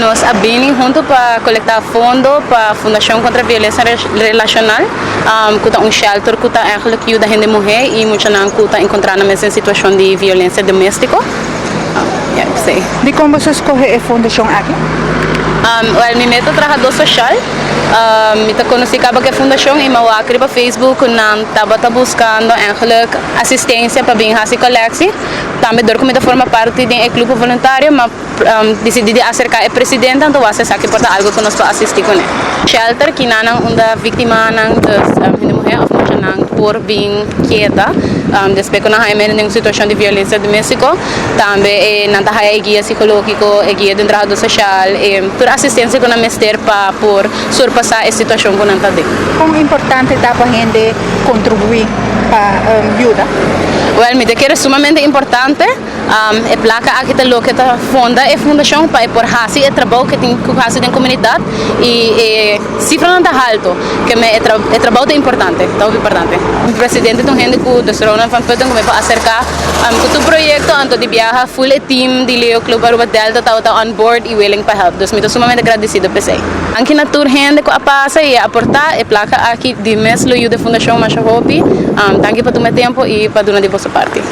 Nós abrimos junto para coletar fondos para a Fundação contra a Violência Relacional, que é shelter que eigenlijk ajuda a gente mulher e muitas não que está encontrando em situação de violência doméstica. Sei. De como você escolhe a fundação aqui? Well, mi meta trabajador social. Me conheci que a fundação e meu acri para Facebook não estava buscando eigenlijk assistência para bem essa coleção. Também dor que forma parte de um clube voluntário, mas decidi acercar a presidente então você sabe que porta algo que nós para assistir com ele. Shelter que não uma vítima não de mulher ou não por bem quieta. Depois que nós temos uma situação de violência doméstica, também não há guia psicológico, guia de trabalho social, toda assistência que nós temos para por surpassar a situação que nós temos. Quão importante é para a gente contribuir para ajuda? Well, me que é sumamente importante. A placa aqui está que está funda a fundação para por hasi o trabalho que tem com hasi da comunidade e cifra não está alto, que é trabalho é importante, tão importante. O presidente tem gente que desrona van putten como para acercar com o projeto anto de viajar full team de Leo Club Aruba Delta está on board e willing para help. Então, me sumamente agradecido por isso. Aqui na tour gente que passa e aportar a placa aqui de mes lo de fundação mais hobby. Tanto para tu tempo e para dona de vossa parte.